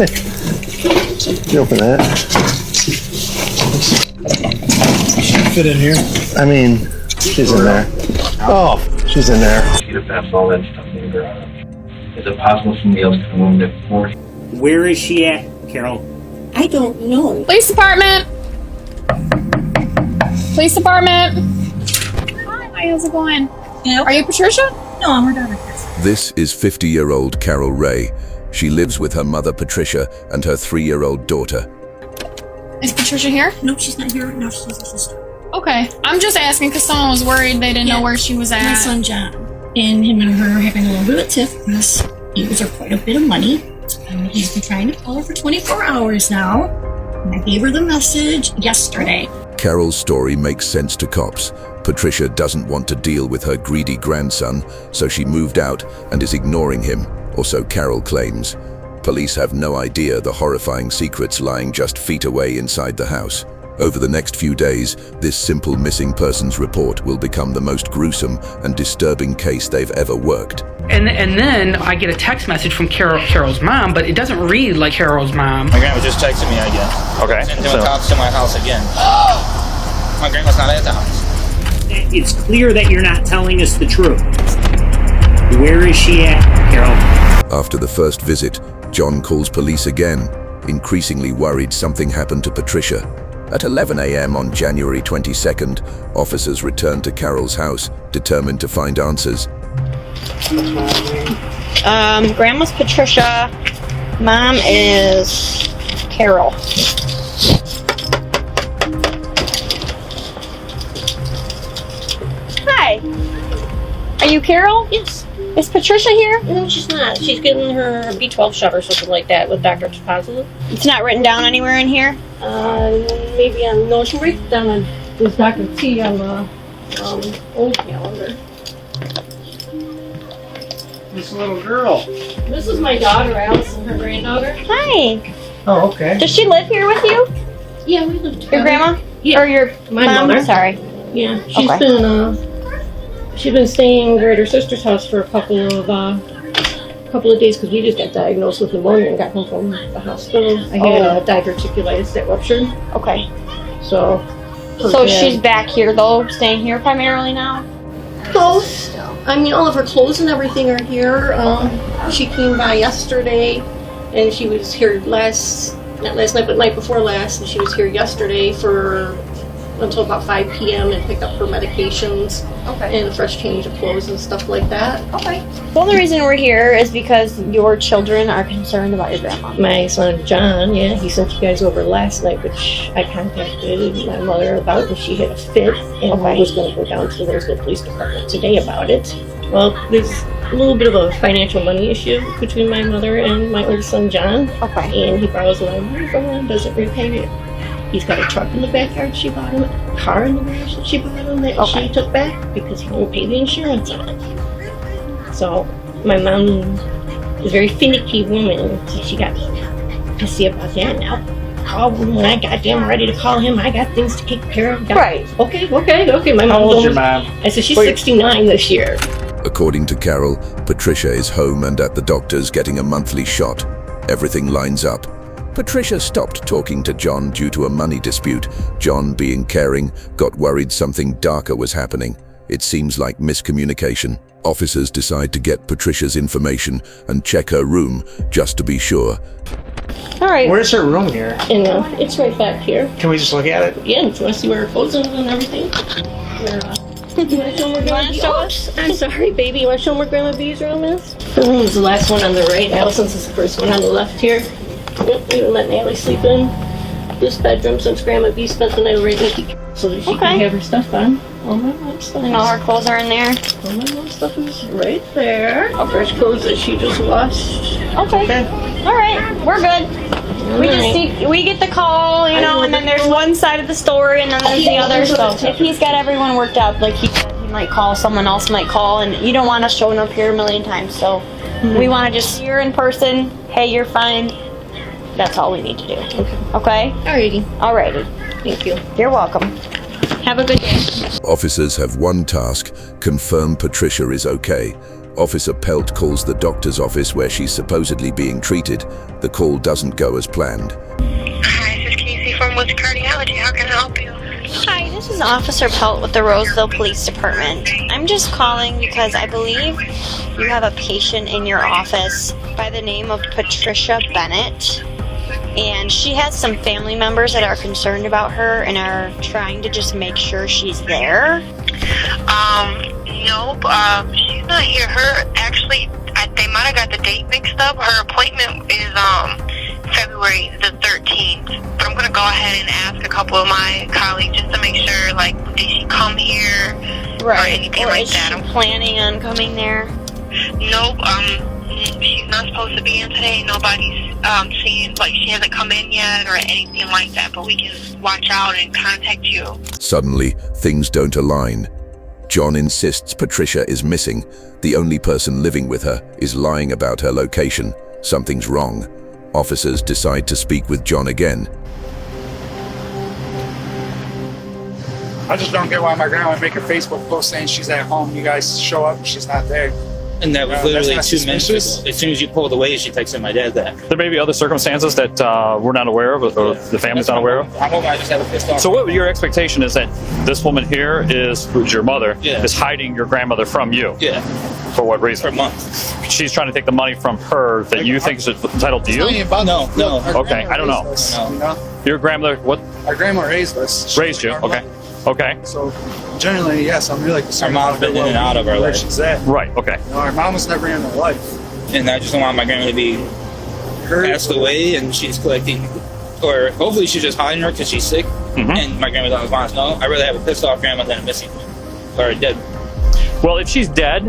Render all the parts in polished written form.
You open that. She fit in here. I mean, she's in there. Oh, she's in there. She just has all that stuff in the garage. Is it possible somebody else could have moved it for her? Where is she at, Carol? I don't know. Police department. Police department. Hi, how's it going? Yeah. Are you Patricia? No, I'm her daughter. This is 50-year-old Carol Ray. She lives with her mother Patricia and her 3-year-old daughter. Is Patricia here? No, she's not here. No, she's her sister. Okay. I'm just asking because someone was worried they didn't know where she was at. My son John. And him and her are having a little bit of a tiff because he owes her quite a bit of money. And he's been trying to call her for 24 hours now. And I gave her the message yesterday. Carol's story makes sense to cops. Patricia doesn't want to deal with her greedy grandson, so she moved out and is ignoring him, or so Carol claims. Police have no idea the horrifying secrets lying just feet away inside the house. Over the next few days, this simple missing persons report will become the most gruesome and disturbing case they've ever worked. And then I get a text message from Carol's mom, but it doesn't read like Carol's mom. My grandma just texted me again. Okay. And doing talks to my house again. My grandma's not at the house. It's clear that you're not telling us the truth. Where is she at, Carol? After the first visit, John calls police again, increasingly worried something happened to Patricia. At 11 a.m. on January 22nd, officers returned to Carol's house, determined to find answers. Grandma's Patricia. Mom is Carol. Hi. Are you Carol? Yes. Is Patricia here? No, she's not. She's getting her B12 shot or something like that with Dr. Positive. It's not written down anywhere in here? Maybe on, no, she writes down on with Dr. T on the old calendar. This little girl. This is my daughter, Allison, her granddaughter. Hi. Oh, okay. Does she live here with you? Yeah, we live together. Your grandma? Yeah. Or your My mom? mother. Sorry. Yeah, Okay. she's been staying over at her sister's house for a couple of days because we just got diagnosed with pneumonia and got home from the hospital. I had diverticulitis that ruptured. Okay. So She's back here though, staying here primarily now? close. I mean, all of her clothes and everything are here. She came by yesterday, and she was here not last night, but night before last, and she was here yesterday until about 5 p.m. and picked up her medications and a fresh change of clothes and stuff like that. Okay. The only reason we're here is because your children are concerned about your grandma. My son John, he sent you guys over last night, which I contacted my mother about, and she had a fit and was going to go down to the Roseville Police Department today about it. Well, there's a little bit of a financial money issue between my mother and my older son John. Okay. And he borrows a lot of money from her and doesn't repay it. He's got a truck in the backyard she bought him, a car in the garage that she bought him that she took back because he won't pay the insurance on it. So my mom is a very finicky woman, so she got pissy about that. Now, call him when I goddamn ready to call him. I got things to take care of. Right. Okay. My mom. How old's your mom? I said she's 69 this year. According to Carol, Patricia is home and at the doctor's getting a monthly shot. Everything lines up. Patricia stopped talking to John due to a money dispute. John, being caring, got worried something darker was happening. It seems like miscommunication. Officers decide to get Patricia's information and check her room just to be sure. All right. Where's her room here? And it's right back here. Can we just look at it? Yeah, if you want to see where her clothes are and everything. You want to show them where Grandma B's? Oh, I'm sorry, baby. You want to show them where Grandma B's room is? Her room is the last one on the right. Allison's is the first one on the left here. We would let Natalie sleep in this bedroom since Grandma B spent the night right with you, so that she can have her stuff on. All my mom's stuff. And all her clothes are in there? All my mom's stuff is right there. Fresh clothes that she just washed. Okay. All right. We're good. We get the call, and then there's one side of the story, and then there's the other. So if he's got everyone worked out, like he might call, someone else might call, and you don't want us showing up here a million times. So we want to just see her in person. Hey, you're fine. That's all we need to do. Okay? Alrighty. Thank you. You're welcome. Have a good day. Officers have one task: confirm Patricia is okay. Officer Pelt calls the doctor's office where she's supposedly being treated. The call doesn't go as planned. Hi, this is Casey from Woods Cardiology. How can I help you? Hi, this is Officer Pelt with the Roseville Police Department. I'm just calling because I believe you have a patient in your office by the name of Patricia Bennett. And she has some family members that are concerned about her and are trying to just make sure she's there. Nope. She's not here. They might have got the date mixed up. Her appointment is February the 13th. But I'm gonna go ahead and ask a couple of my colleagues just to make sure, like, did she come here or anything like that? Is she planning on coming there? Nope. She's not supposed to be in today. Nobody's seeing, like, she hasn't come in yet or anything like that. But we can watch out and contact you. Suddenly, things don't align. John insists Patricia is missing. The only person living with her is lying about her location. Something's wrong. Officers decide to speak with John again. I just don't get why my grandma would make a Facebook post saying she's at home. You guys show up and she's not there. And that was literally 2 minutes ago. As soon as you pulled away, she texted my dad that. There may be other circumstances that we're not aware of, or the family's not aware of. I'm hoping I just have a pissed off. So what your expectation is that this woman here who's your mother, Yeah. is hiding your grandmother from you? Yeah. For what reason? For a month. She's trying to take the money from her that you think is entitled to you? No. Okay, I don't know. You know? Your grandmother, what? Our grandma raised us. Raised you, okay. Okay. So, generally, yes, I'm really concerned. Our mom's been in and out of our where life. she's at. Right, okay. You know, our mom was never in her life. And I just don't want my grandma to be passed away and she's collecting, or hopefully she's just hiding her because she's sick. And my grandma doesn't want to know. I'd rather have a pissed off grandma than a missing one. Or dead. Well, if she's dead,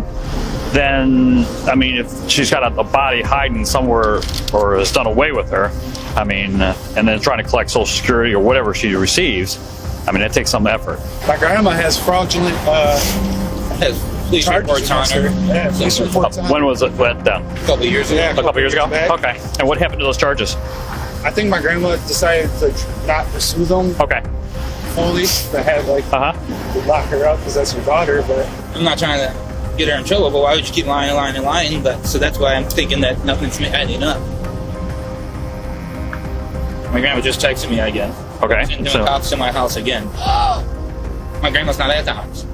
then, I mean, if she's got a body hiding somewhere or has done away with her, I mean, and then trying to collect Social Security or whatever she receives, I mean, that takes some effort. My grandma has fraudulent police reports on her. Yeah, police reports on her. When was it done? A couple years ago. Yeah, A couple years ago? back. Okay. And what happened to those charges? I think my grandma decided to not pursue them Okay. fully. To have, like, to lock her up because that's her daughter, but... I'm not trying to get her in trouble, but why would you keep lying? But so that's why I'm thinking that nothing's adding up. My grandma just texted me again. Okay. And doing cops in my house again. My grandma's not at the house.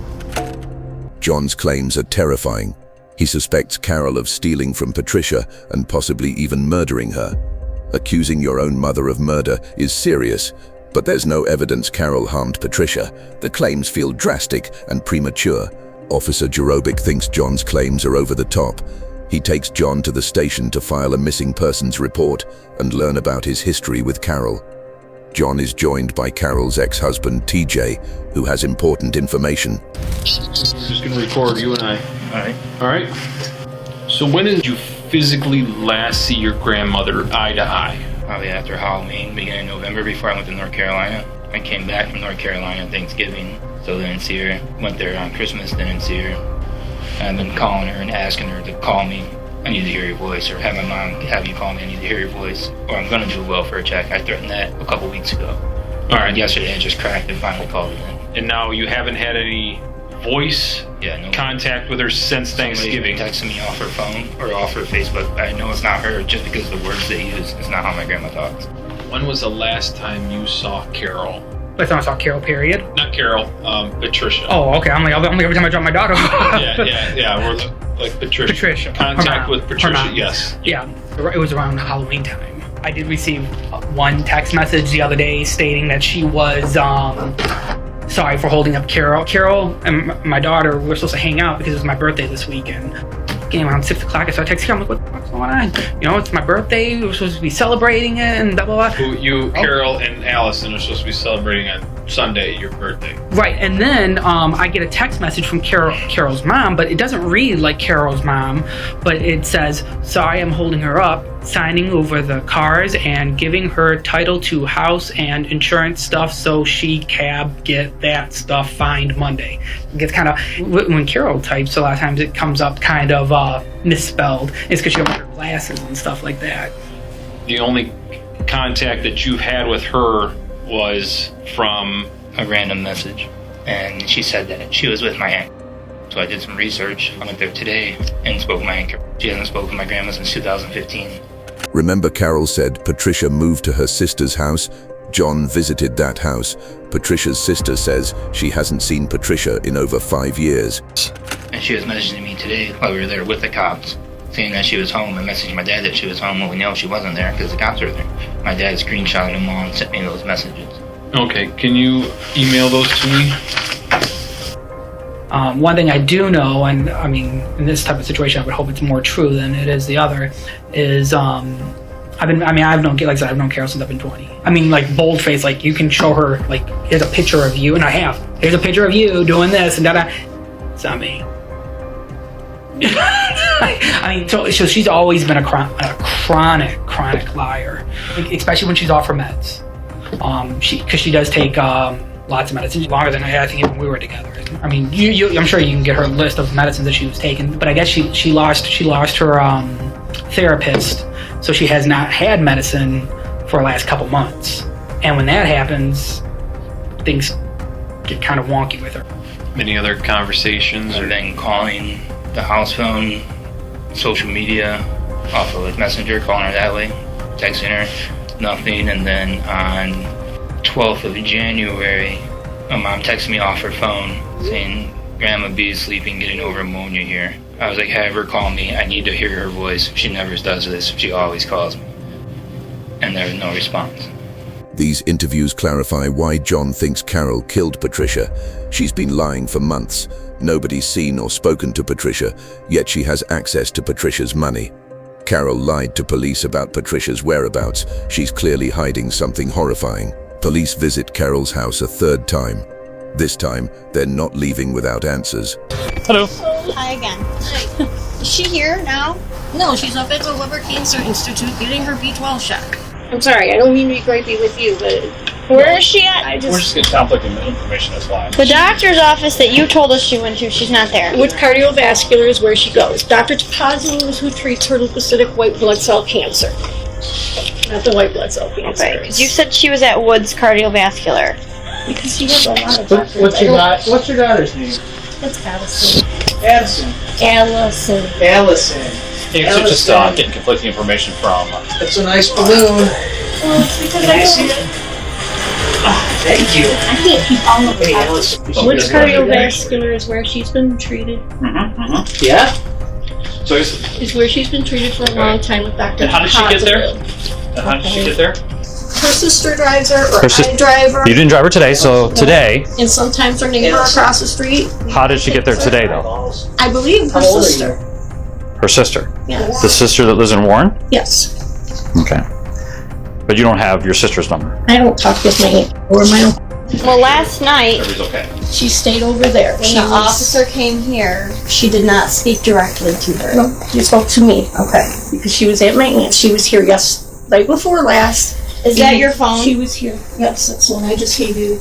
John's claims are terrifying. He suspects Carol of stealing from Patricia and possibly even murdering her. Accusing your own mother of murder is serious, but there's no evidence Carol harmed Patricia. The claims feel drastic and premature. Officer Jarobic thinks John's claims are over the top. He takes John to the station to file a missing persons report and learn about his history with Carol. John is joined by Carol's ex-husband, TJ, who has important information. I'm just going to record you and I. All right. So when did you physically last see your grandmother eye to eye? Probably after Halloween, beginning of November, before I went to North Carolina. I came back from North Carolina on Thanksgiving, so didn't see her. Went there on Christmas, didn't see her. I've been calling her and asking her to call me. I need to hear your voice, or have my mom have you call me. I need to hear your voice, or I'm gonna do a welfare check. I threatened that a couple weeks ago. All right. Yesterday I just cracked and finally called it in. And now you haven't had any voice contact with her since Thanksgiving? Somebody's been texting me off her phone or off her Facebook. I know it's not her just because of the words they use. It's not how my grandma talks. When was the last time you saw Carol? Last time I saw Carol, period. Not Carol, Patricia. Oh, okay. I'm like every time I drop my daughter. yeah. We're like Patricia. Patricia. Contact with Patricia, yes. Yeah, it was around Halloween time. I did receive one text message the other day stating that she was sorry for holding up Carol. Carol and my daughter were supposed to hang out because it was my birthday this weekend. Getting around 6 o'clock, I started texting her. I'm like, what the fuck's going on? You know, it's my birthday. We're supposed to be celebrating it and blah, blah, blah. Carol, and Allison are supposed to be celebrating on Sunday, your birthday. Right, and then I get a text message from Carol's mom, but it doesn't read like Carol's mom, but it says, sorry, I'm holding her up, signing over the cars and giving her title to house and insurance stuff so she can get that stuff fined Monday. It gets kind of, when Carol types, a lot of times it comes up kind of misspelled. It's because she doesn't wear glasses and stuff like that. The only contact that you've had with her was from a random message, and she said that she was with my aunt. So I did some research. I went there today and spoke with she hasn't spoken with my grandma since 2015. Remember, Carol said Patricia moved to her sister's house? John visited that house. Patricia's sister says she hasn't seen Patricia in over 5 years. And she was messaging me today while we were there with the cops, saying that she was home, and messaged my dad that she was home when we know she wasn't there because the cops were there. My dad screenshotted them all and sent me those messages. Okay, can you email those to me? One thing I do know, and I mean, in this type of situation, I would hope it's more true than it is the other, is I've known Carol since I've been 20. I mean, like, boldface, like, you can show her, like, here's a picture of you, and I have. Here's a picture of you doing this, and da-da. It's not me. I mean, so she's always been a chronic liar, especially when she's off her meds. Because she does take lots of medicine, longer than I think even we were together. I mean, I'm sure you can get her list of medicines that she was taking, but I guess she lost her therapist, so she has not had medicine for the last couple months. And when that happens, things get kind of wonky with her. Any other conversations? Other than calling the house phone, social media, off of like Messenger, calling her that way, texting her, nothing. And then on 12th of January, my mom texted me off her phone saying, Grandma B is sleeping, getting over pneumonia here. I was like, have her call me. I need to hear her voice. She never does this. She always calls me. And there was no response. These interviews clarify why John thinks Carol killed Patricia. She's been lying for months. Nobody's seen or spoken to Patricia, yet she has access to Patricia's money. Carol lied to police about Patricia's whereabouts. She's clearly hiding something horrifying. Police visit Carol's house a third time. This time, they're not leaving without answers. Hello. Hi again. Hi. Is she here now? No, she's up at the Liver Cancer Institute getting her B12 shot. I'm sorry, I don't mean to be gripey with you, but where is she at? We're just getting conflicting information, that's why. The doctor's office that you told us she went to, she's not there. with cardiovascular is where she goes. Dr. Topazio is who treats her lymphocytic white blood cell cancer. Not the white blood cell cancer. Okay, because you said she was at Woods Cardiovascular. Because she has a lot of doctors. What's your daughter's name? That's Addison. Addison. Allison. Allison. It's just getting conflicting information from... That's a nice balloon. Well, it's because Can I see it? Oh, thank you. I can't keep all of it. Woods Cardiovascular is where she's been treated. Yeah? So Is where she's been treated for a long time with Dr. And how did she get there? Her sister drives her, or I drive her. You didn't drive her today, so today... And sometimes her neighbor across the street. How did she get there today, though? I believe her sister. Her sister? Yes. The sister that lives in Warren? Yes. Okay. But you don't have your sister's number? I don't talk with my aunt or my uncle. Well, last night, Okay. She stayed over there. when the officer came here, she did not speak directly to her. No, she spoke to me. Okay. Because she was at my aunt's. She was here night before last. Is that your phone? She was here. Yes, that's the one I just gave you.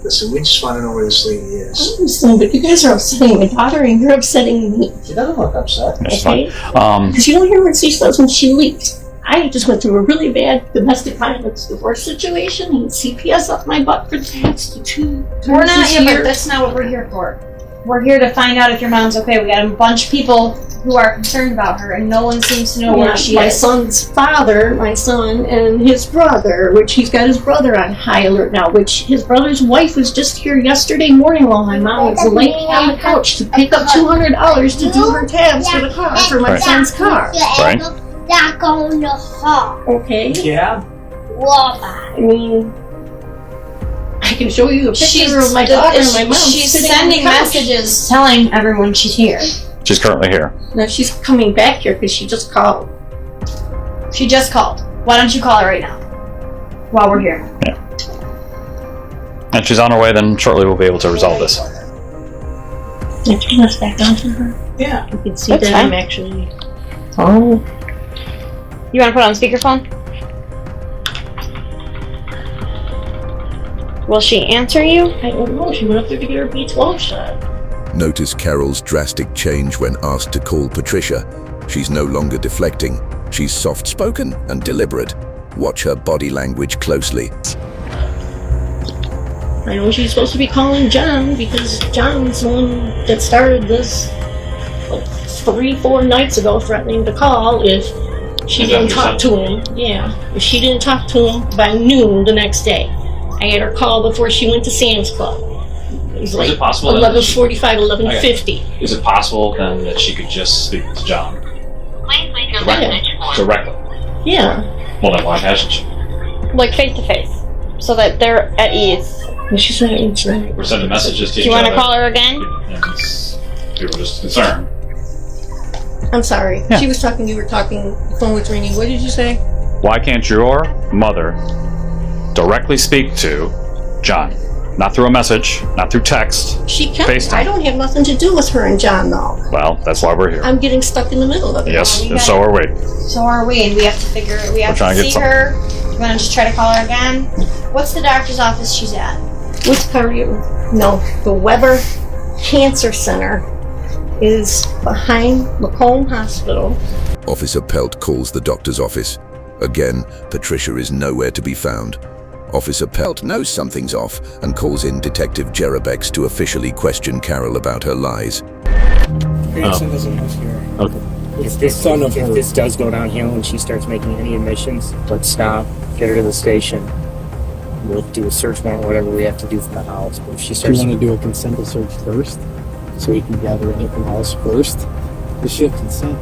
Listen, we just want to know where this lady I is. understand, but you guys are upsetting my daughter and you're upsetting me. She doesn't look upset. That's Okay? fine. Because you don't hear what she says when she leaves. I just went through a really bad domestic violence divorce situation and CPS up my butt for the past 2 We're not this here, year. but that's not what we're here for. We're here to find out if your mom's okay. We got a bunch of people who are concerned about her, and no one seems to know where she my is. son's father, my son, and his brother, which he's got his brother on high alert now, which his brother's wife was just here yesterday morning while my mom was laying on the couch to pick up $200 to do her tabs for the car, for my son's car. Right. Okay? Yeah? I mean, I can show you a picture of my daughter and my mom She's sitting on sending the couch. messages telling everyone she's here. She's currently here. Now she's coming back here because she just called. She just called. Why don't you call her right now? While we're here. Yeah. And she's on her way, then shortly we'll be able to resolve this. Can you turn us back on to her? Yeah. You can see That's that fine. I'm actually... Oh. You want to put on speakerphone? Will she answer you? I don't know. She went up there to get her B12 shot. Notice Carol's drastic change when asked to call Patricia. She's no longer deflecting. She's soft-spoken and deliberate. Watch her body language closely. I know she's supposed to be calling John because John's the one that started this like 3-4 nights ago, threatening to call if she didn't talk to him. Yeah, if she didn't talk to him by noon the next day. I had her call before she went to Sam's Club. It was like 11:45, 11:50. Is it possible then that she could just speak to John? Directly? Yeah. Well, then why hasn't she? Like face to face, so that they're at ease. She's not answering. We're sending messages to Do each you want other. to call her again? And people are just concerned. I'm sorry. Yeah. She was talking, you were talking, the phone was ringing. What did you say? Why can't your mother directly speak to John? Not through a message, not through text. She can. FaceTime. I don't have nothing to do with her and John, though. Well, that's why we're here. I'm getting stuck in the middle of it. Yes, we and so are we. So are we, and we have to figure it. We have trying to to get see her. You want to just try to call her again? What's the doctor's office she's at? Which the Weber Cancer Center is behind Macomb Hospital. Officer Pelt calls the doctor's office. Again, Patricia is nowhere to be found. Officer Pelt knows something's off and calls in Detective Jerebex to officially question Carol about her lies. Grandson doesn't live here. Okay. If this does go downhill and she starts making any admissions, let's stop, get her to the station. We'll do a search warrant, whatever we have to do for the house. But if she Do starts, you want to do a consent search first? So we can gather anything else first? Does she have consent?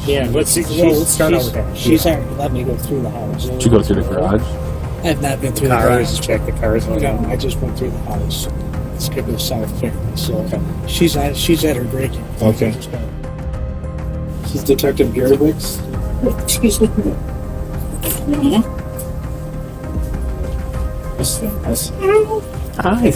yeah, let's start out with that. She's already let me go through the house. Did you go through the garage? I have not been through The the cars, house. check the cars. No, I just went through the house. It's good to South Family. So she's at her drinking. Okay. She's Detective Jerebex. Excuse me. Yes. Hi.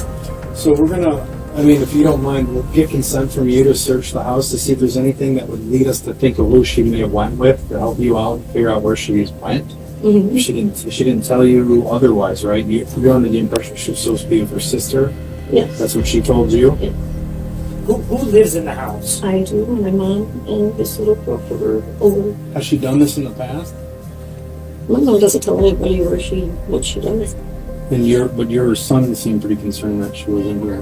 So we're gonna, if you don't mind, we'll get consent from you to search the house to see if there's anything that would lead us to think of who she may have went with to help you out and figure out where she went. Mm-hmm. She didn't tell you otherwise, right? You're under the impression she was supposed to be with her sister. Yes. That's what she told you. Who lives in the house? I do. My mom and this little girl over. Has she done this in the past? My mom doesn't tell anybody what she does. And your son seemed pretty concerned that she was in here.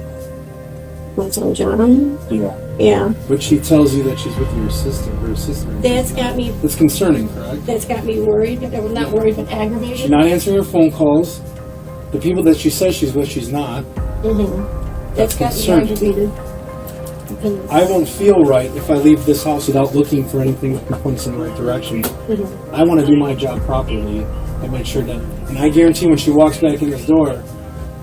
My son John. Yeah. Yeah. But she tells you that she's with her sister. That's got me. That's concerning, correct? That's got me worried. I'm not worried, but aggravated. She's not answering her phone calls. The people that she says she's with, she's not. Mm-hmm. That's got me aggravated. I won't feel right if I leave this house without looking for anything that points in the right direction. Mm-hmm. I want to do my job properly and make sure that, and I guarantee when she walks back in this door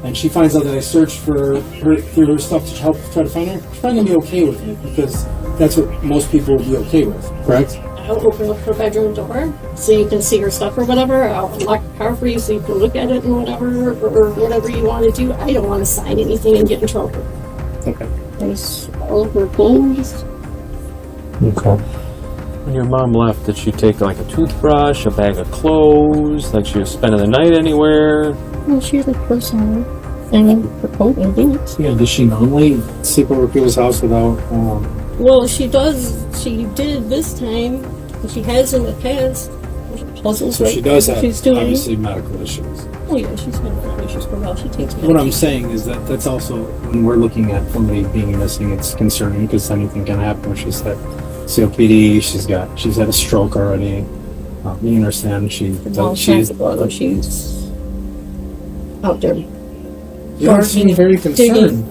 and she finds out that I searched for her through her stuff to help try to find her, she's probably going to be okay with it because that's what most people will be okay with, correct? I'll open up her bedroom door so you can see her stuff or whatever. I'll unlock the car for you so you can look at it and whatever, or whatever you want to do. I don't want to sign anything and get in trouble. Okay. There's all of her clothes. Okay. When your mom left, did she take like a toothbrush, a bag of clothes, like she was spending the night anywhere? Well, she had a purse on her and her coat and boots. Yeah, does she normally sleep over people's house without, Well, she does. She did this time. She has in the past. Puzzles. so she does have she's doing. obviously medical issues. Oh yeah, she's had medical issues for a while. She takes What I'm saying is that that's also, when we're looking at somebody being missing, it's concerning because anything can happen. She's had COPD, she's had a stroke already. You understand, she's out there. You don't seem very concerned.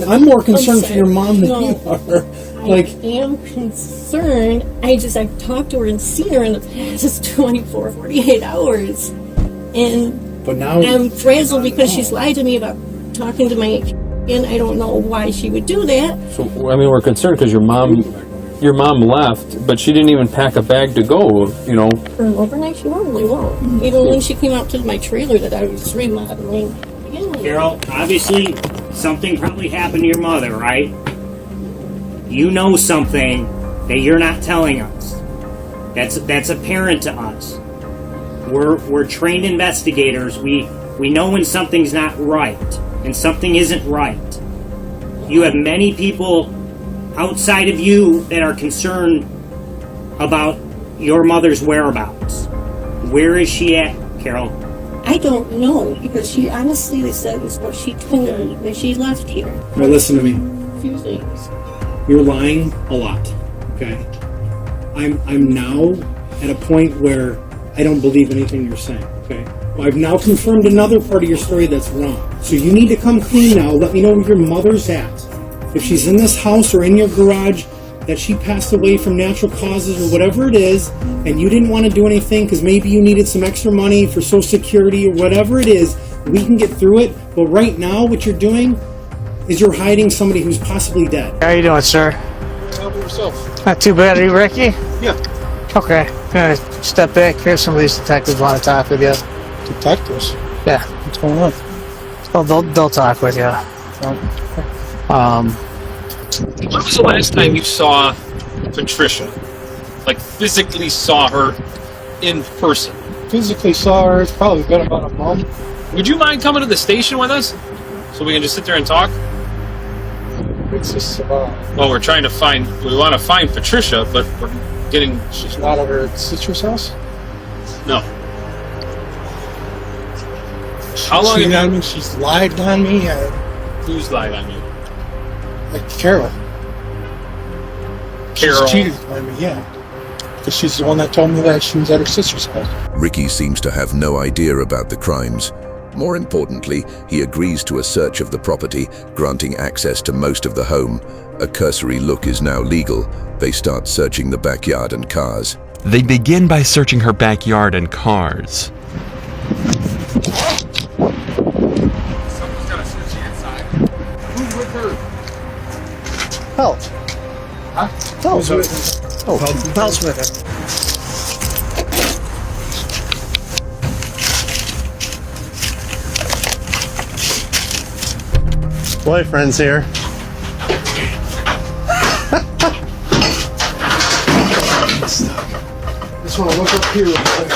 I'm more concerned for your mom than you are. I am concerned. I've talked to her and seen her in the past 24, 48 hours. But now I'm frazzled because she's lied to me about talking to my and I don't know why she would do that. So, we're concerned because your mom left, but she didn't even pack a bag to go, For an overnight, she normally won't. Even when she came out to my trailer that I was remodeling. Carol, obviously something probably happened to your mother, right? You know something that you're not telling us. That's apparent to us. We're trained investigators. We know when something's not right and something isn't right. You have many people outside of you that are concerned about your mother's whereabouts. Where is she at, Carol? I don't know, because she honestly said was what she told me when she left here. Now listen to me. A few things. You're lying a lot. Okay. I'm now at a point where I don't believe anything you're saying. Okay. I've now confirmed another part of your story that's wrong. So you need to come clean now. Let me know where your mother's at. If she's in this house or in your garage, that she passed away from natural causes or whatever it is, and you didn't want to do anything because maybe you needed some extra money for Social Security or whatever it is, we can get through it. But right now, what you're doing is you're hiding somebody who's possibly dead. How you doing, sir? How about yourself? Not too bad. Are you Ricky? Yeah. Okay. Gonna step back here. Some of these detectives want to talk with you. Detectives? Yeah. What's going on? Oh, they'll talk with you. When was the last time you saw Patricia? Like physically saw her in person? Physically saw her. It's probably been about a month. Would you mind coming to the station with us? So we can just sit there and talk? It's just Well, we're trying to find, we want to find Patricia, but we're getting... she's not at her sister's house. No. How long She's have on me. She's lied on me. Who's lied on you? Like Carol. Carol? She's cheated on me, yeah. Because she's the one that told me that she was at her sister's house. Ricky seems to have no idea about the crimes. More importantly, he agrees to a search of the property, granting access to most of the home. A cursory look is now legal. They start searching the backyard and cars. They begin by searching her backyard and cars. Someone's got to search the inside. Who's with her? Help. Huh? Help's with her. Oh, Help's with her. Boyfriend's here. Just want to look up here real quick.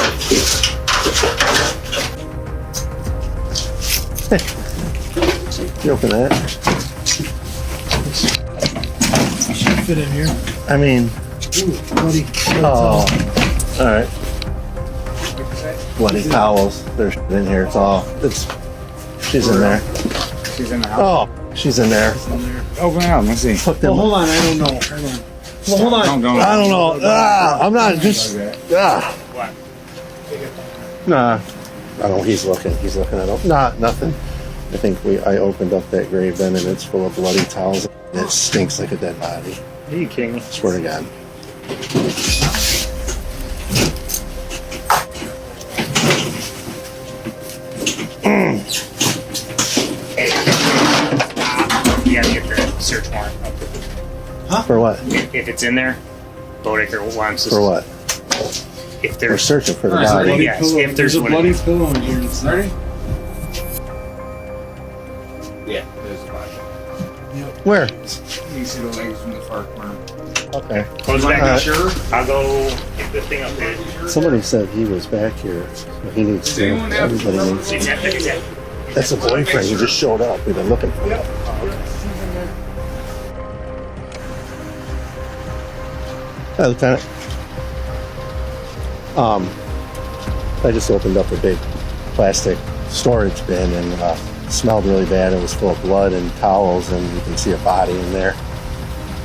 You open that? Should fit in here. I mean, Ooh, buddy. oh, all right. Bloody towels. There's in here. She's in there. She's in the house. Oh, she's in there. Open it up. Let's see. Hook them Well, up. hold on. I don't know. Hold on. Well, hold on. I don't know. I'm not just. What? Nah. I don't know. He's looking. He's looking at it. Nah, nothing. I think I opened up that grave then, and it's full of bloody towels. And it stinks like a dead body. Are you kidding me? Swear to God. You gotta get the search warrant. Huh? For what? If it's in there, Bodecker wants us. For what? If We're there's searching for the There's a body. bloody Yes, pillow. if There's a there's bloody one- pillow in here. Sorry? Yeah, there's a body. Where? You can see the legs from the far corner. Okay. Close back All up. right. Sure. I'll go get the thing up there. Somebody said he was back here. So he needs to. Everybody needs It's to. at the, That's a boyfriend. He just showed up. We've been looking for him. Hi, Lieutenant. I just opened up a big plastic storage bin and it smelled really bad. It was full of blood and towels, and you can see a body in there.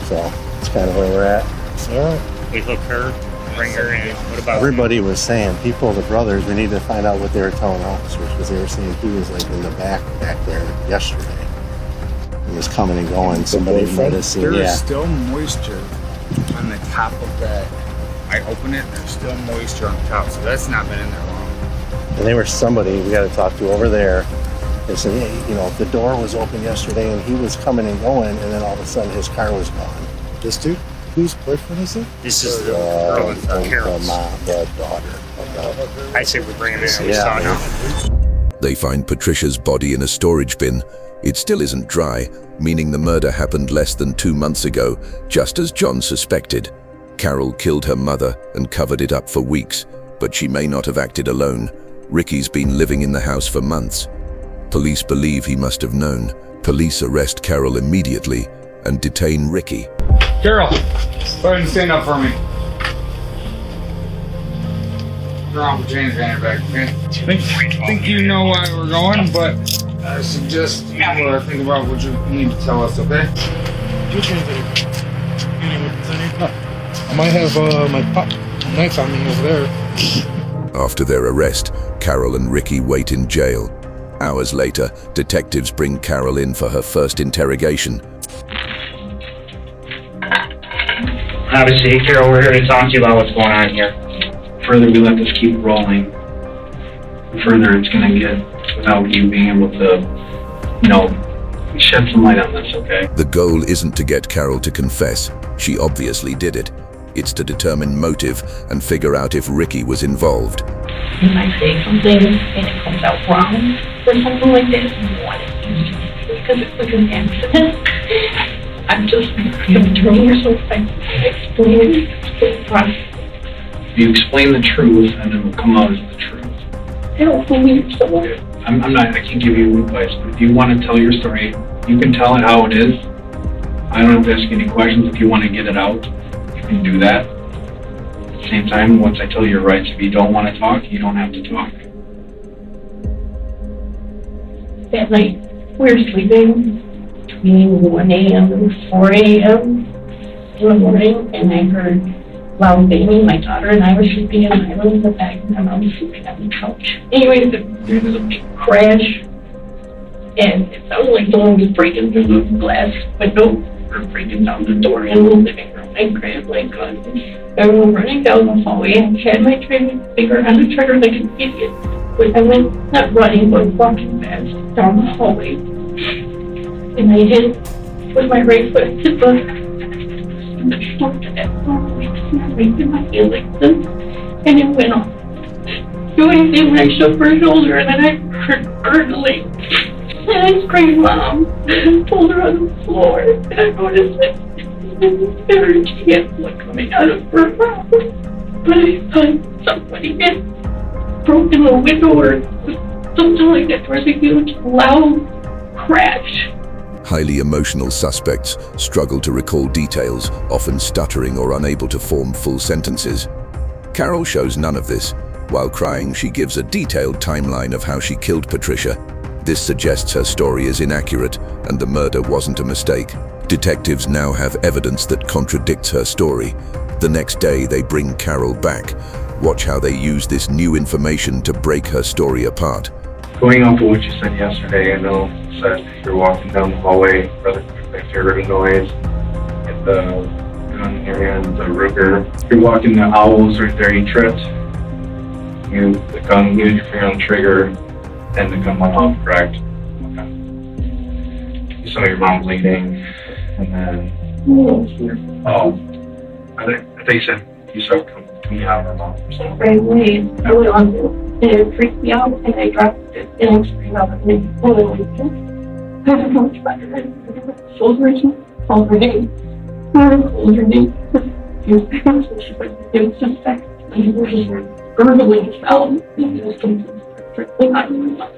So that's kind of where we're at. All right. we hook her, bring her in. What about Everybody was saying, people, the brothers, we need to find out what they were telling officers, because they were saying he was like in the back there yesterday. He was coming and going. Somebody might have seen. There is Yeah. still moisture on the top of that. I open it, there's still moisture on the top, so that's not been in there long. And they were somebody we got to talk to over there. They said, hey, you know, the door was open yesterday and he was coming and going, and then all of a sudden his car was gone. This dude? Whose boyfriend is it? This is the girl with Carol's. The daughter. I say we bring him in. Yeah, now. They find Patricia's body in a storage bin. It still isn't dry, meaning the murder happened less than 2 months ago, just as John suspected. Carol killed her mother and covered it up for weeks, but she may not have acted alone. Ricky's been living in the house for months. Police believe he must have known. Police arrest Carol immediately and detain Ricky. Carol, go ahead and stand up for me. walk around with Jane's handbag, okay? I think you know why we're going, but I suggest you think about what you need to tell us, okay? I might have my knife on me over there. After their arrest, Carol and Ricky wait in jail. Hours later, detectives bring Carol in for her first interrogation. Obviously, Carol, we're here to talk to you about what's going on here. Further we let this keep rolling, the further it's going to get without you being able to, shed some light on this, okay? The goal isn't to get Carol to confess. She obviously did it. It's to determine motive and figure out if Ricky was involved. When I say something and it comes out wrong or something like that, you want it because it was an accident. I'm doing yourself. I explain the process. You explain the truth and it will come out as the truth. I don't believe so. I can't give you advice, but if you want to tell your story, you can tell it how it is. I don't have to ask any questions. If you want to get it out, you can do that. At the same time, once I tell you your rights, if you don't want to talk, you don't have to talk. That night, we were sleeping between 1 a.m. and 4 a.m. in the morning, and I heard loud banging. My daughter and I were sleeping, and I was in the back, and my mom was sleeping on the couch. Anyway, there was a big crash, and it sounded like someone was breaking through the glass window or breaking down the door in the living room. I grabbed my gun. I went running down the hallway. I had my finger on the trigger like an idiot. But I went, not running, but walking fast down the hallway. And I hit with my right foot to the shoulder at right in my hand like this. And it went off. Doing anything when I shook her shoulder, and then I heard gurgling. And I screamed, Mom, and pulled her on the floor. And I noticed that there were tears coming out of her mouth. But I thought somebody had broken the window or something like that. There was a huge, loud crash. Highly emotional suspects struggle to recall details, often stuttering or unable to form full sentences. Carol shows none of this. While crying, she gives a detailed timeline of how she killed Patricia. This suggests her story is inaccurate and the murder wasn't a mistake. Detectives now have evidence that contradicts her story. The next day, they bring Carol back. Watch how they use this new information to break her story apart. Going off of what you said yesterday, I know you said you're walking down the hallway, rather quick, you heard a noise, get the gun in your hand, the Ruger. You're walking, the owl was right there, you tripped. The gun, you your finger on the trigger, and the gun went off, correct? Okay. You saw your mom bleeding, and then, I thought you said you saw it coming out of her mouth. Right away, I went on and it freaked me out, and I dropped it, and I screamed out, and I pulled it like this. I don't know much about her. Called her name. Called her name. She was like, it was just that. And it was just gurgling sound. It was completely not in my mouth.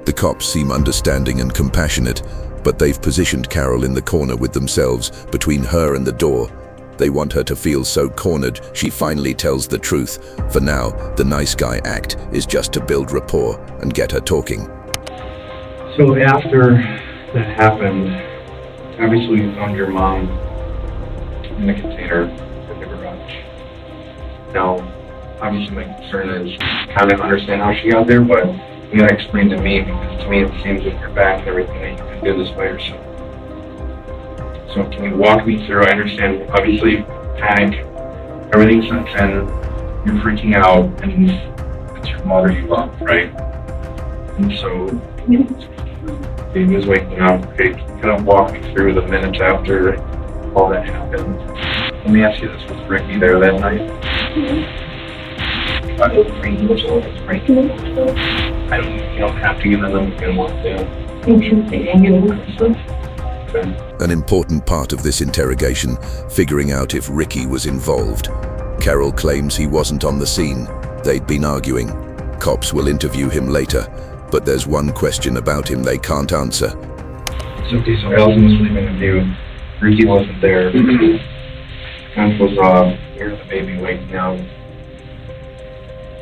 The cops seem understanding and compassionate, but they've positioned Carol in the corner with themselves, between her and the door. They want her to feel so cornered, she finally tells the truth. For now, the nice guy act is just to build rapport and get her talking. So after that happened, obviously you found your mom in the container in the garage. Now, obviously my concern is kind of understand how she got there, but you gotta explain to me, because to me it seems with your back and everything that you can do this by yourself. So can you walk me through? I understand, obviously, panic, everything sets in, you're freaking out, and it's your mother you love, right? And so, baby was waking up, okay, kind of walk me through the minutes after all that happened. Let me ask you this, was Ricky there that night? I don't, you don't have to give them, you can walk down. An important part of this interrogation, figuring out if Ricky was involved. Carol claims he wasn't on the scene. They'd been arguing. Cops will interview him later, but there's one question about him they can't answer. So Allison was sleeping with you. Ricky wasn't there. Fence was off. Here's the baby waking up.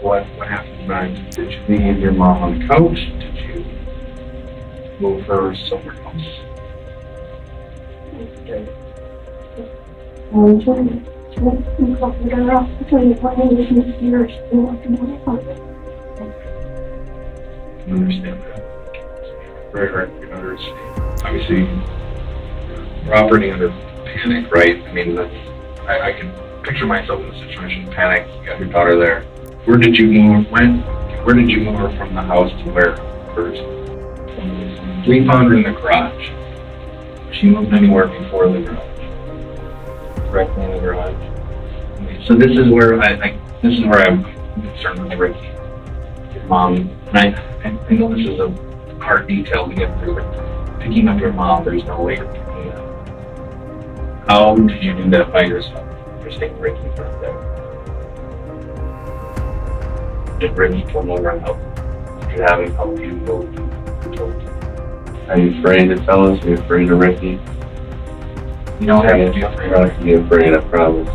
what happened next? Did you leave your mom on the couch? Did you move her somewhere else? I understand that. Very hard to understand. Obviously, we're operating under panic, right? I mean, I can picture myself in the situation. Panic. You got your daughter there. Where did you move? Where did you move her from the house to where first? We found her in the garage. She moved anywhere before the garage. Directly in the garage. Okay, so this is where this is where I'm concerned with Ricky. Your mom, and I know this is a hard detail to get through, but picking up your mom, there's no way you're picking it up. How did you do that by yourself? You're saying Ricky from there. Did Ricky come over and help? Did you have him help you move? Are you afraid to tell us? Are you afraid of Ricky? You don't have to be afraid. You're not going to be afraid, I promise.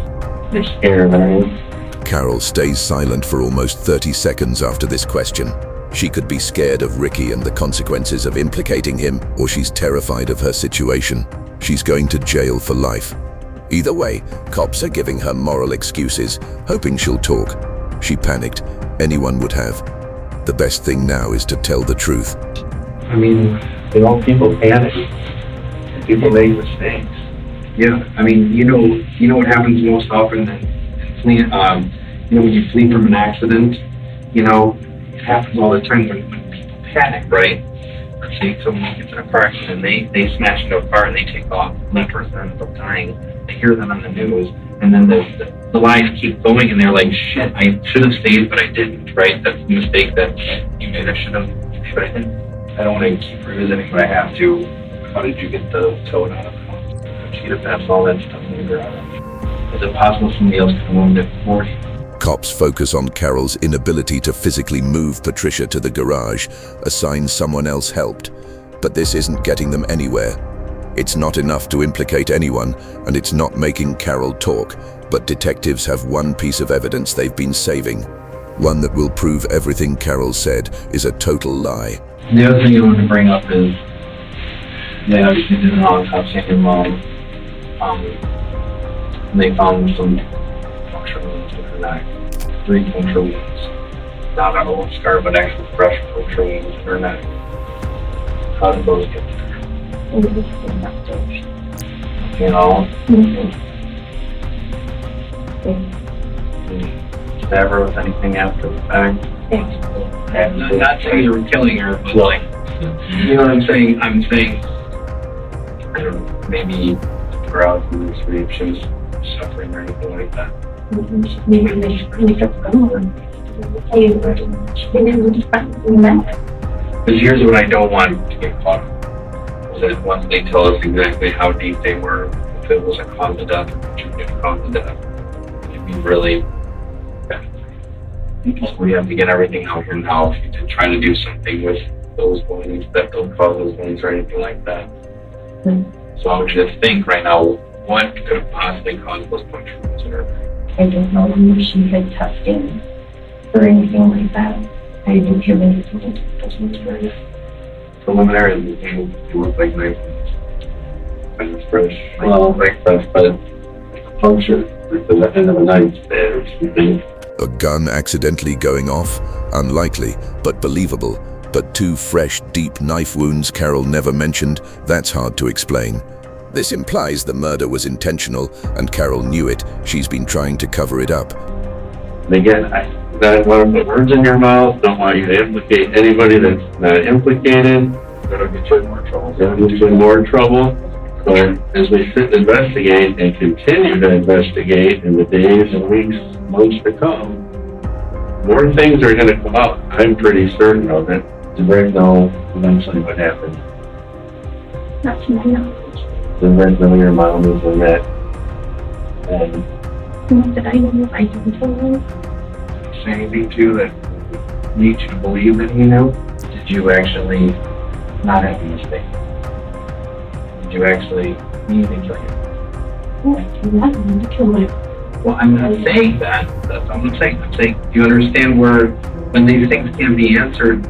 You're scared, aren't you? Carol stays silent for almost 30 seconds after this question. She could be scared of Ricky and the consequences of implicating him, or she's terrified of her situation. She's going to jail for life. Either way, cops are giving her moral excuses, hoping she'll talk. She panicked. Anyone would have. The best thing now is to tell the truth. I mean, people panic. People make mistakes. Yeah, I mean, you know what happens most often in fleeing, when you flee from an accident, it happens all the time when people panic, right? Let's say someone gets in a car accident, they smash into a car and they take off left or center, end up dying. They hear them on the news, and then the lives keep going, and they're like, shit, I should have stayed, but I didn't, right? That's the mistake that you made. I should have, but I didn't. I don't want to keep revisiting, but I have to. How did you get the toad out of the house? Cheetah fence, all that stuff in the garage. Is it possible somebody else could have moved it for you? Cops focus on Carol's inability to physically move Patricia to the garage, a sign someone else helped. But this isn't getting them anywhere. It's not enough to implicate anyone, and it's not making Carol talk. But detectives have one piece of evidence they've been saving. One that will prove everything Carol said is a total lie. The other thing I want to bring up is they obviously did an autopsy on your mom. They found some puncture wounds in her neck. 3 puncture wounds. Not an old scar, but actual fresh puncture wounds in her neck. How did those get there? Stab with anything after the fact? Not saying you were killing her, but like, you know what I'm saying? I'm saying, I don't know, maybe throughout the sleep she was suffering or anything like that. Because here's what I don't want to get caught up. Was that once they tell us exactly how deep they were, if it was a cause of death or contributed cause of death, it'd be really bad. So we have to get everything out here now to try to do something with those wounds that don't cause those wounds or anything like that. So I want you to think right now, what could have possibly caused those puncture wounds in her? I don't know if she had testing or anything like that. I didn't hear anything. Preliminary, you look like knife wounds. Kind of fresh. Well, like fresh, but puncture at the end of a knife there or something. A gun accidentally going off? Unlikely, but believable. But 2 fresh, deep knife wounds Carol never mentioned? That's hard to explain. This implies the murder was intentional, and Carol knew it. She's been trying to cover it up. And again, I don't want to put words in your mouth. Don't want you to implicate anybody that's not implicated. That'll get you in more trouble. That'll get you in more trouble. So as we sit and investigate and continue to investigate in the days and weeks, months to come, more things are going to come out. I'm pretty certain of it. Does Rick know eventually what happened? Not to my knowledge. Does Rick know your mom is in that? And Not that I know. I didn't tell him. Say anything too that leads you to believe that he knew? Did you actually not have a mistake? Did you actually need to kill him? I did not want to kill him. Well, I'm not saying that. That's all I'm saying. I'm saying, do you understand where, when these things can be answered,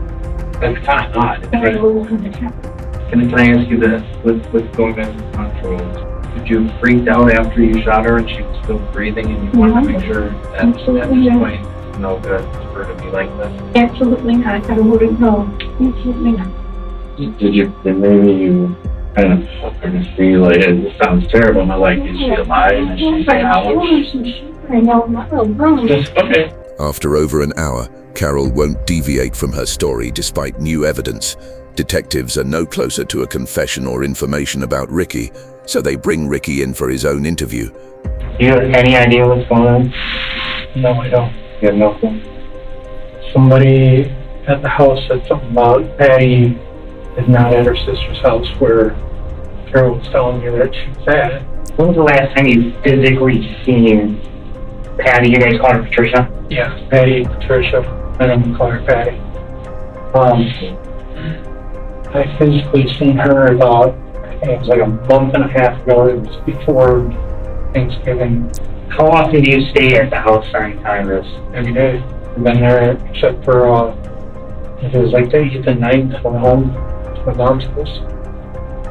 that's kind of odd. Can I ask you this? What's going on in control? Did you freak out after you shot her and she was still breathing and you wanted to make sure that at this point, no good for her to be like this? Absolutely not. I wouldn't know. Absolutely not. Then maybe you kind of help her to see, like, it sounds terrible, but like, is she alive? Is she out? I know. Okay. After over an hour, Carol won't deviate from her story despite new evidence. Detectives are no closer to a confession or information about Ricky, so they bring Ricky in for his own interview. Do you have any idea what's going on? No, I don't. You have no clue? Somebody at the house said something about Patty is not at her sister's house where Carol was telling me that she was at. When was the last time you physically seen Patty? You guys call her Patricia? Yeah, Patty, Patricia, and I'm gonna call her Patty. I physically seen her about, I think it was like a month and a half ago. It was before Thanksgiving. How often do you stay at the house during time of this? Every day. I've been there except for, if it was like the 8th and 9th, I went home to my mom's house.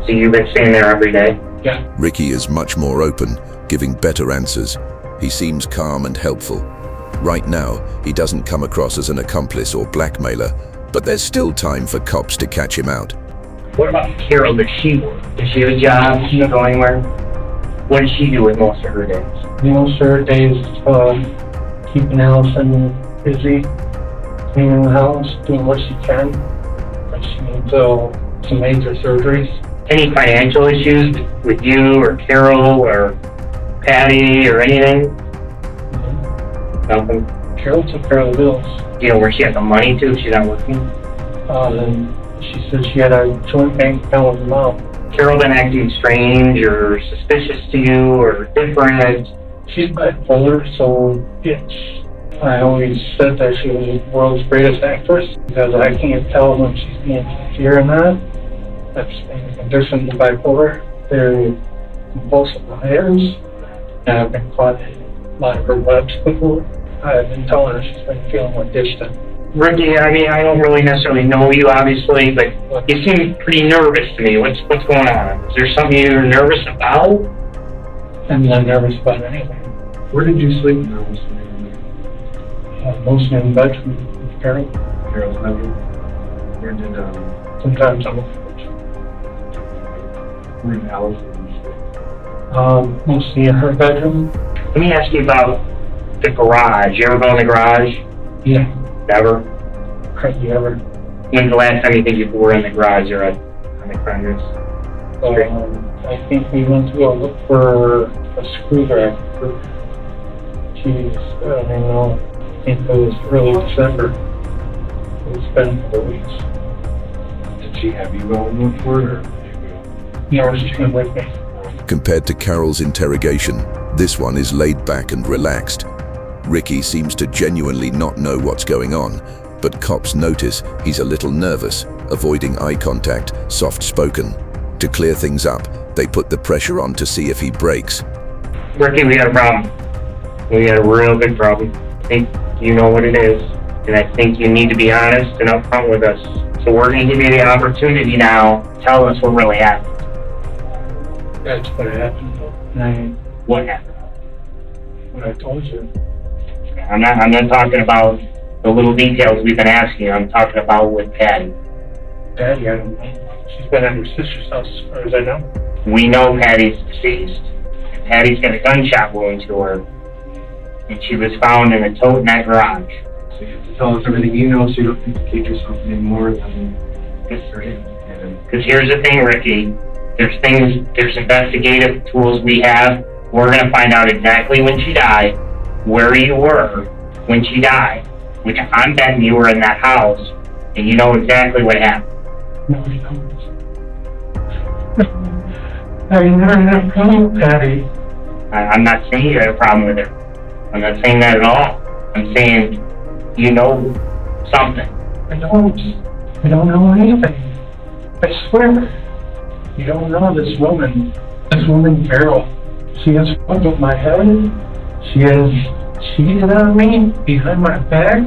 So you've been staying there every day? Yeah. Ricky is much more open, giving better answers. He seems calm and helpful. Right now, he doesn't come across as an accomplice or blackmailer, but there's still time for cops to catch him out. What about Carol? Does she work? Does she have a job? Does she go anywhere? What does she do with most of her days? Most of her days, keeping Allison busy, cleaning the house, doing what she can. But she needs some major surgeries. Any financial issues with you or Carol or Patty or anything? Nothing. Carol took care of the bills. You know where she had the money to if she's not working? Then she said she had a joint bank account with her mom. Carol been acting strange or suspicious to you or different? She's bipolar, so I always said that she was the world's greatest actress because I can't tell when she's being sincere or not. That's in addition to bipolar. They're compulsive liars, and I've been caught in a lot of her webs before. I've been telling her she's been feeling more distant. Ricky, I mean, I don't really necessarily know you, obviously, but you seem pretty nervous to me. What's going on? Is there something you're nervous about? I'm not nervous about anything. Where did you sleep when I was mostly in the bedroom with Carol. Carol's bedroom? Where did, sometimes I'm on where did Allison sleep? Mostly in her bedroom. Let me ask you about the garage. You ever go in the garage? Yeah. Never? Hardly ever. When's the last time you think you were in the garage or on the premises? I think we went to go look for a screwdriver. Jeez, I don't even know. I think it was early December. It's been a couple of weeks. Did she have you go and look for it, or did you go? No, she came with me. Compared to Carol's interrogation, this one is laid back and relaxed. Ricky seems to genuinely not know what's going on, but cops notice he's a little nervous, avoiding eye contact, soft-spoken. To clear things up, they put the pressure on to see if he breaks. Ricky, we got a problem. We got a real big problem. I think you know what it is, and I think you need to be honest and upfront with us. So we're going to give you the opportunity now. Tell us what really happened. That's what happened. What happened? What I told you. I'm not talking about the little details we've been asking. I'm talking about with Patty. Patty, I don't know. She's been at her sister's house as far as I know. We know Patty's deceased. Patty's got a gunshot wound to her, and she was found in a tote in that garage. So you have to tell us everything you know, so you don't implicate yourself anymore than history. Because here's the thing, Ricky. There's investigative tools we have. We're going to find out exactly when she died, where you were when she died, which I'm betting you were in that house, and you know exactly what happened. No, I don't. I never had a problem with Patty. I'm not saying you had a problem with her. I'm not saying that at all. I'm saying you know something. I don't know anything. I swear. You don't know this woman, Carol. She has fucked with my head. She has cheated on me behind my back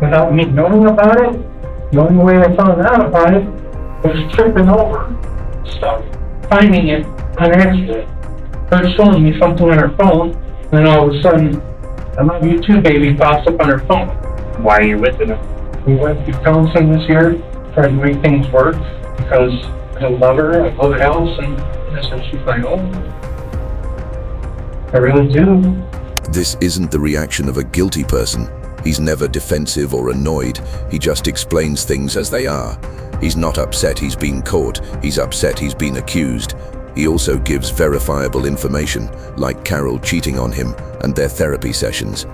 without me knowing about it. The only way I found out about it was tripping over stuff, finding it on accident. Her showing me something on her phone, and then all of a sudden, I love you too, baby, pops up on her phone. Why are you with her? We went through counseling this year, tried to make things work, because I love her, I love the house, and I said she's my own. I really do. This isn't the reaction of a guilty person. He's never defensive or annoyed. He just explains things as they are. He's not upset he's been caught. He's upset he's been accused. He also gives verifiable information, like Carol cheating on him and their therapy sessions.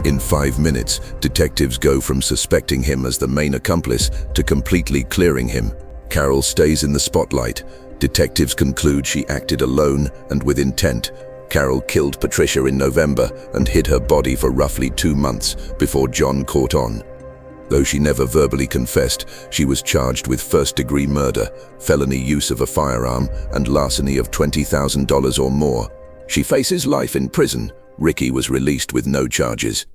In 5 minutes, detectives go from suspecting him as the main accomplice to completely clearing him. Carol stays in the spotlight. Detectives conclude she acted alone and with intent. Carol killed Patricia in November and hid her body for roughly 2 months before John caught on. Though she never verbally confessed, she was charged with first-degree murder, felony use of a firearm, and larceny of $20,000 or more. She faces life in prison. Ricky was released with no charges.